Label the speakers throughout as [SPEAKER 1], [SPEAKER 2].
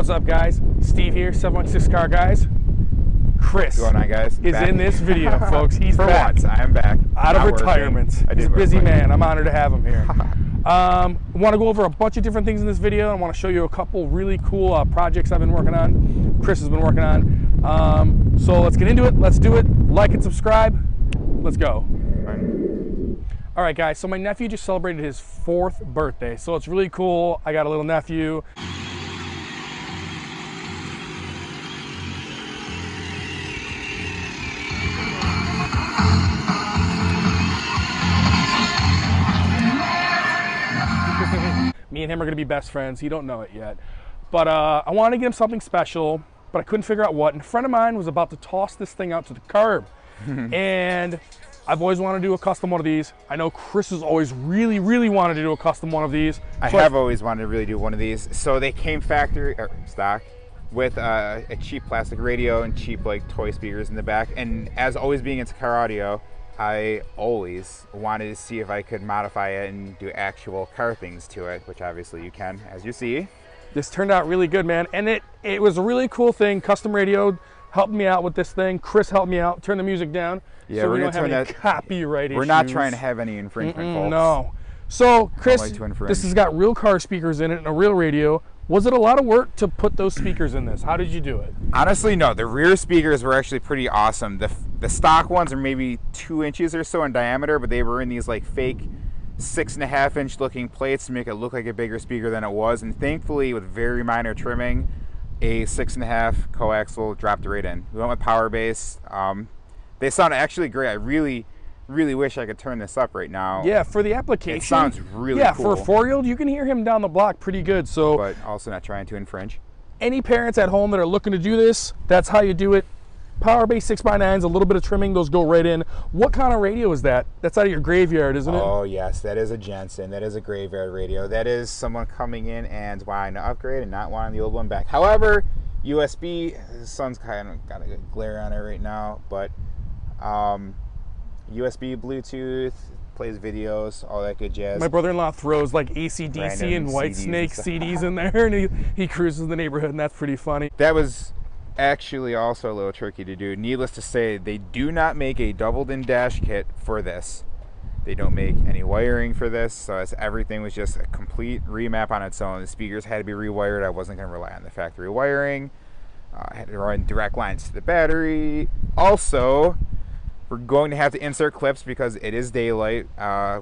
[SPEAKER 1] What's up, guys? Steve here, 716 Car Guys. Chris
[SPEAKER 2] What's going on, guys?
[SPEAKER 1] is in this video, folks. He's
[SPEAKER 2] For
[SPEAKER 1] back.
[SPEAKER 2] once, I am back.
[SPEAKER 1] Out of retirement. He's a busy man. I'm honored to have him here. I want to go over a bunch of different things in this video. I want to show you a couple really cool projects I've been working on. Chris has been working on. So let's get into it. Let's do it. Like and subscribe. Let's go. All right, guys. So my nephew just celebrated his 4th birthday. So it's really cool. I got a little nephew. Me and him are gonna be best friends. He don't know it yet. But I wanted to get him something special, but I couldn't figure out what. And a friend of mine was about to toss this thing out to the curb. And I've always wanted to do a custom one of these. I know Chris has always really wanted to do a custom one of these.
[SPEAKER 2] I have always wanted to really do one of these. So they came factory or stock with a cheap plastic radio and cheap like toy speakers in the back. And as always being into car audio, I always wanted to see if I could modify it and do actual car things to it, which obviously you can, as you see.
[SPEAKER 1] This turned out really good, man. And it was a really cool thing. Custom radio helped me out with this thing. Chris helped me out. Turn the music down.
[SPEAKER 2] Yeah,
[SPEAKER 1] so
[SPEAKER 2] we're
[SPEAKER 1] we
[SPEAKER 2] gonna
[SPEAKER 1] don't have
[SPEAKER 2] turn
[SPEAKER 1] any
[SPEAKER 2] that.
[SPEAKER 1] Copyright
[SPEAKER 2] We're
[SPEAKER 1] issues.
[SPEAKER 2] not trying to have any infringement, folks.
[SPEAKER 1] No. So, Chris,
[SPEAKER 2] like to infringe.
[SPEAKER 1] this has got real car speakers in it and a real radio. Was it a lot of work to put those speakers in this? How did you do it?
[SPEAKER 2] Honestly, no. The rear speakers were actually pretty awesome. The stock ones are maybe 2 inches or so in diameter, but they were in these like fake 6.5-inch looking plates to make it look like a bigger speaker than it was. And thankfully, with very minor trimming, a 6.5 coaxial dropped right in. We went with power bass. They sound actually great. I really wish I could turn this up right now.
[SPEAKER 1] Yeah, for the application.
[SPEAKER 2] It sounds really cool.
[SPEAKER 1] Yeah, for a 4-year-old, you can hear him down the block pretty good. So,
[SPEAKER 2] but also not trying to infringe.
[SPEAKER 1] Any parents at home that are looking to do this, that's how you do it. Power bass 6x9s, a little bit of trimming, those go right in. What kind of radio is that? That's out of your graveyard, isn't it?
[SPEAKER 2] Oh yes, that is a Jensen. That is a graveyard radio. That is someone coming in and wanting to upgrade and not wanting the old one back. However, USB, the sun's kind of got a good glare on it right now, but USB, Bluetooth, plays videos, all that good jazz.
[SPEAKER 1] My brother-in-law throws like AC/DC and Whitesnake CDs in there, and he cruises the neighborhood, and that's pretty funny.
[SPEAKER 2] That was actually also a little tricky to do. Needless to say, they do not make a doubled-in dash kit for this. They don't make any wiring for this, so everything was just a complete remap on its own. The speakers had to be rewired. I wasn't going to rely on the factory wiring. I had to run direct lines to the battery. Also, we're going to have to insert clips because it is daylight.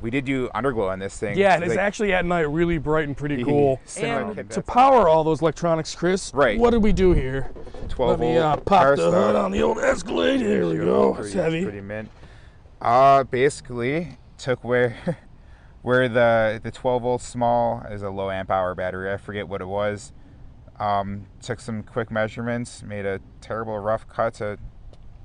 [SPEAKER 2] We did do underglow on this thing.
[SPEAKER 1] Yeah, and it's actually at night, really bright and pretty cool. And to power all those electronics, Chris,
[SPEAKER 2] right?
[SPEAKER 1] What did we do here?
[SPEAKER 2] 12 volt.
[SPEAKER 1] Let me pop the hood on the old Escalade. Here we go. It's heavy.
[SPEAKER 2] Pretty mint. Basically took where the 12 volt small is a low amp hour battery. I forget what it was. Took some quick measurements, made a terrible rough cut to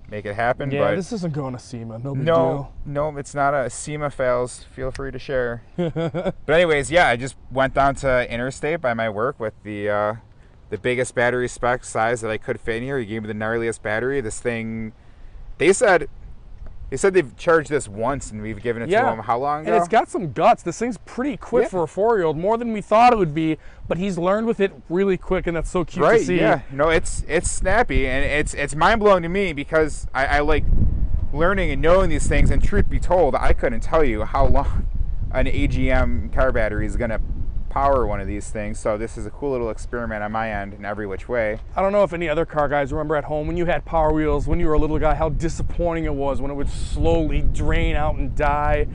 [SPEAKER 2] make it happen.
[SPEAKER 1] Yeah,
[SPEAKER 2] but
[SPEAKER 1] this isn't going to SEMA. No big deal.
[SPEAKER 2] No, it's not a SEMA fails. Feel free to share. But anyways, yeah, I just went down to Interstate by my work with the biggest battery spec size that I could fit in here. He gave me the gnarliest battery. This thing, they said they've charged this once and we've given it to them how long ago?
[SPEAKER 1] And it's got some guts. This thing's pretty quick for a 4-year-old, more than we thought it would be, but he's learned with it really quick, and that's so cute to see.
[SPEAKER 2] Yeah, no, it's snappy, and it's mind-blowing to me because I like learning and knowing these things, and truth be told, I couldn't tell you how long an AGM car battery is going to power one of these things. So this is a cool little experiment on my end in every which way.
[SPEAKER 1] I don't know if any other car guys remember at home when you had Powerwheels, when you were a little guy, how disappointing it was when it would slowly drain out and die,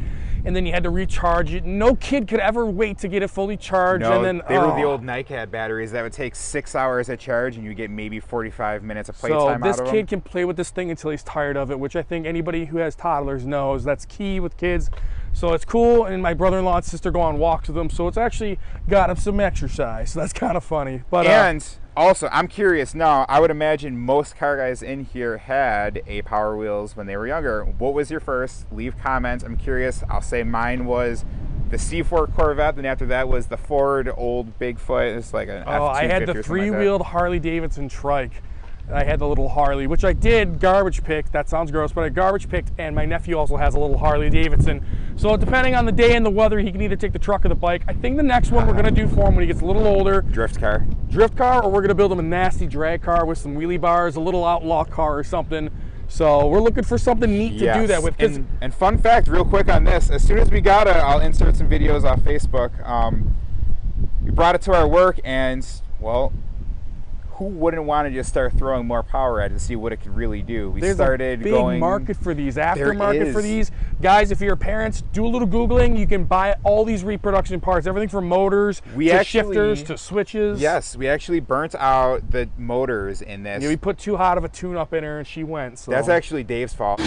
[SPEAKER 1] and then you had to recharge it. No kid could ever wait to get it fully charged.
[SPEAKER 2] No,
[SPEAKER 1] and then
[SPEAKER 2] they were the old NiCad batteries that would take 6 hours at charge and you get maybe 45 minutes of playtime out of them.
[SPEAKER 1] So this kid can play with this thing until he's tired of it, which I think anybody who has toddlers knows that's key with kids. So it's cool, and my brother-in-law and sister go on walks with him, so it's actually got him some exercise. So that's kind of funny. But
[SPEAKER 2] and also, I'm curious now, I would imagine most car guys in here had a Powerwheels when they were younger. What was your first? Leave comments. I'm curious. I'll say mine was the C4 Corvette, and after that was the Ford old Bigfoot. It's like an F-250
[SPEAKER 1] I had the
[SPEAKER 2] or something like that.
[SPEAKER 1] three-wheeled Harley Davidson trike. I had the little Harley, which I did garbage pick. That sounds gross, but I garbage picked, and my nephew also has a little Harley Davidson. So depending on the day and the weather, he can either take the truck or the bike. I think the next one we're gonna do for him when he gets a little older.
[SPEAKER 2] Drift car.
[SPEAKER 1] Drift car, or we're gonna build him a nasty drag car with some wheelie bars, a little outlaw car or something. So we're looking for something neat to do that with.
[SPEAKER 2] And fun fact, real quick on this, as soon as we got it, I'll insert some videos off Facebook. We brought it to our work, and well, who wouldn't want to just start throwing more power at it to see what it could really do? We started
[SPEAKER 1] big market for these, aftermarket for these. Guys, if you're parents, do a little Googling. You can buy all these reproduction parts, everything from motors to shifters to switches.
[SPEAKER 2] Yes, we actually burnt out the motors in this.
[SPEAKER 1] Yeah, we put too hot of a tune-up in her and she went. So.
[SPEAKER 2] That's actually Dave's fault.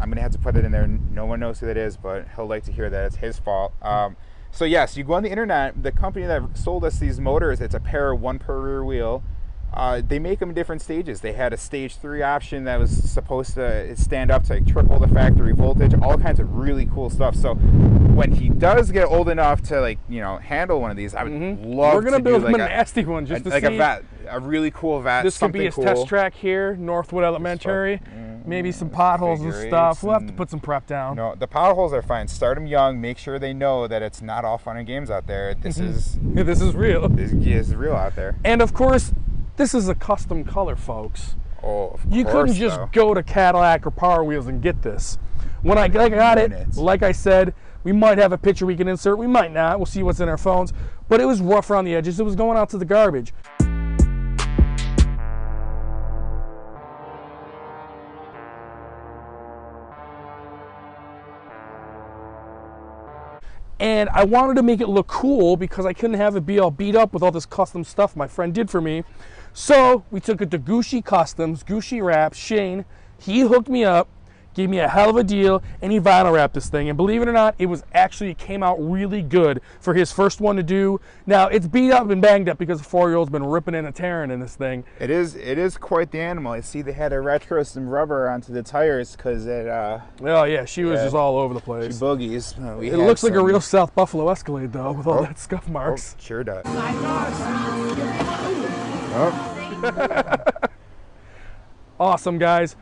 [SPEAKER 2] I'm gonna have to put it in there. No one knows who that is, but he'll like to hear that it's his fault. So yes, you go on the internet, the company that sold us these motors, it's a pair, one per rear wheel. They make them in different stages. They had a stage 3 option that was supposed to stand up to like triple the factory voltage, all kinds of really cool stuff. So when he does get old enough to, like, you know, handle one of these, I would love
[SPEAKER 1] We're gonna
[SPEAKER 2] to
[SPEAKER 1] build
[SPEAKER 2] do
[SPEAKER 1] him
[SPEAKER 2] like
[SPEAKER 1] a nasty one just to
[SPEAKER 2] like
[SPEAKER 1] see.
[SPEAKER 2] a really cool vat.
[SPEAKER 1] This could be his test track here, Northwood Elementary. Maybe some potholes and stuff. We'll have to put some prep down.
[SPEAKER 2] No, the potholes are fine. Start them young. Make sure they know that it's not all fun and games out there. This is
[SPEAKER 1] this is real.
[SPEAKER 2] This is real out there.
[SPEAKER 1] And of course, this is a custom color, folks.
[SPEAKER 2] Oh, of
[SPEAKER 1] you
[SPEAKER 2] course,
[SPEAKER 1] couldn't just go to Cadillac or Powerwheels and get this. When I got it, like I said, we might have a picture we can insert. We might not. We'll see what's in our phones. But it was rough around the edges. It was going out to the garbage. And I wanted to make it look cool because I couldn't have it be all beat up with all this custom stuff my friend did for me. So we took it to Gucci Customs, Gucci Wraps, Shane. He hooked me up, gave me a hell of a deal, and he vinyl wrapped this thing. And believe it or not, it came out really good for his first one to do. Now, it's beat up and banged up because the 4-year-old's been ripping and tearing in this thing.
[SPEAKER 2] It is quite the animal. I see they had to retro some rubber onto the tires because it
[SPEAKER 1] oh yeah, she was just all over the place.
[SPEAKER 2] She boogies.
[SPEAKER 1] It looks like a real South Buffalo Escalade though, with all that scuff marks.
[SPEAKER 2] Oh, sure does.
[SPEAKER 1] Awesome, guys.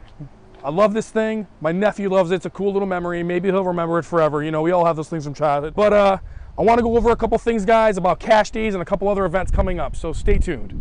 [SPEAKER 1] I love this thing. My nephew loves it. It's a cool little memory. Maybe he'll remember it forever. You know, we all have those things from childhood. But I want to go over a couple things, guys, about cash days and a couple other events coming up. So stay tuned.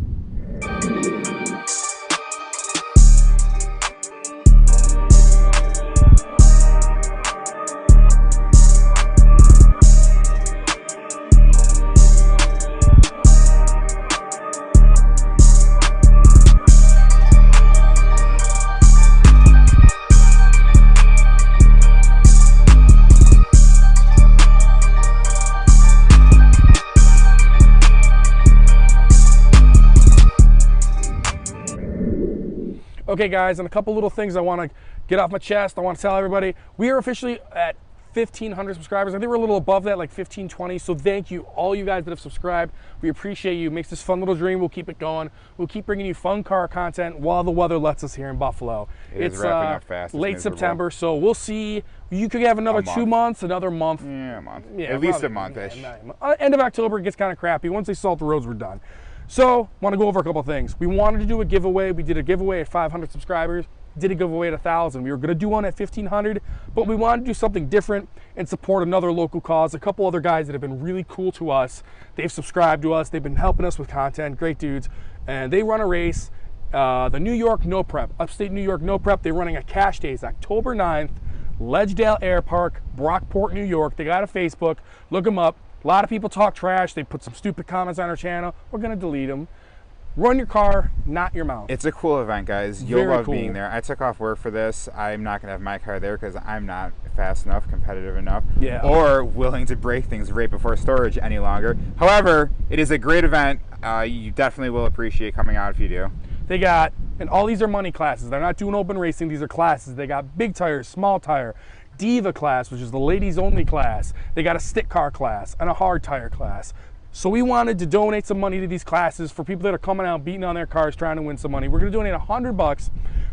[SPEAKER 1] Okay guys, and a couple little things I want to get off my chest. I want to tell everybody, we are officially at 1,500 subscribers. I think we're a little above that, like 1,520. So thank you, all you guys that have subscribed. We appreciate you. It makes this fun little dream. We'll keep it going. We'll keep bringing you fun car content while the weather lets us here in Buffalo.
[SPEAKER 2] It's wrapping up fast.
[SPEAKER 1] Late September, so we'll see. You could have another 2 months, another month.
[SPEAKER 2] Yeah, a month.
[SPEAKER 1] Yeah,
[SPEAKER 2] at least a month-ish.
[SPEAKER 1] End of October, it gets kind of crappy. Once they salt the roads, we're done. So, want to go over a couple things. We wanted to do a giveaway. We did a giveaway at 500 subscribers. Did a giveaway at 1,000. We were going to do one at 1,500, but we wanted to do something different and support another local cause. A couple other guys that have been really cool to us. They've subscribed to us. They've been helping us with content. Great dudes. And they run a race, the New York No Prep, upstate New York No Prep. They're running a cash days, October 9th, Ledgedale Air Park, Brockport, New York. They got a Facebook. Look them up. A lot of people talk trash. They put some stupid comments on our channel. We're going to delete them. Run your car, not your mouth.
[SPEAKER 2] It's a cool event, guys. You'll love being there. I took off work for this. I'm not going to have my car there because I'm not fast enough, competitive enough, or willing to break things right before storage any longer. However, it is a great event. You definitely will appreciate coming out if you do.
[SPEAKER 1] They got, and all these are money classes. They're not doing open racing. These are classes. They got big tire, small tire, Diva class, which is the ladies only class. They got a stick car class and a hard tire class. So we wanted to donate some money to these classes for people that are coming out beating on their cars trying to win some money. We're going to donate $100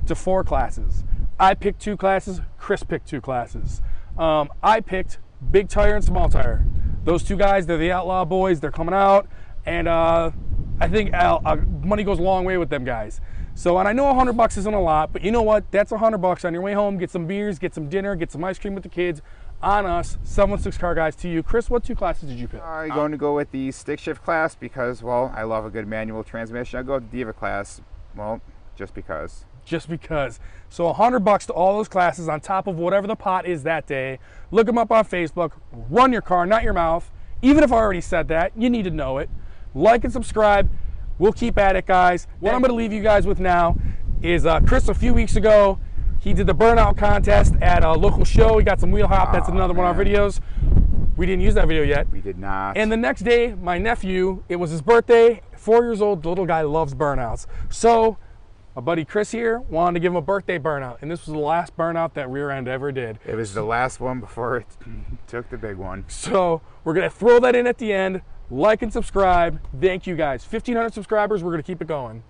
[SPEAKER 1] to 4 classes. I picked 2 classes. Chris picked 2 classes. I picked big tire and small tire. Those two guys, they're the Outlaw Boys. They're coming out, and I think money goes a long way with them guys. So, and I know $100 isn't a lot, but you know what? That's $100 on your way home. Get some beers, get some dinner, get some ice cream with the kids. On us, 716 Car Guys to you. Chris, what 2 classes did you pick?
[SPEAKER 2] I'm going to go with the stick shift class because, well, I love a good manual transmission. I'll go with the Diva class, well, just because.
[SPEAKER 1] Just because. So $100 to all those classes on top of whatever the pot is that day. Look them up on Facebook. Run your car, not your mouth. Even if I already said that, you need to know it. Like and subscribe. We'll keep at it, guys. What I'm going to leave you guys with now is Chris, a few weeks ago, he did the burnout contest at a local show. He got some wheel hop. That's another one of our videos. We didn't use that video yet.
[SPEAKER 2] We did not.
[SPEAKER 1] And the next day, my nephew, it was his birthday, 4 years old, the little guy loves burnouts. So my buddy Chris here wanted to give him a birthday burnout, and this was the last burnout that rear end ever did.
[SPEAKER 2] It was the last one before it took the big one.
[SPEAKER 1] So we're gonna throw that in at the end. Like and subscribe. Thank you guys. 1,500 subscribers, we're gonna keep it going.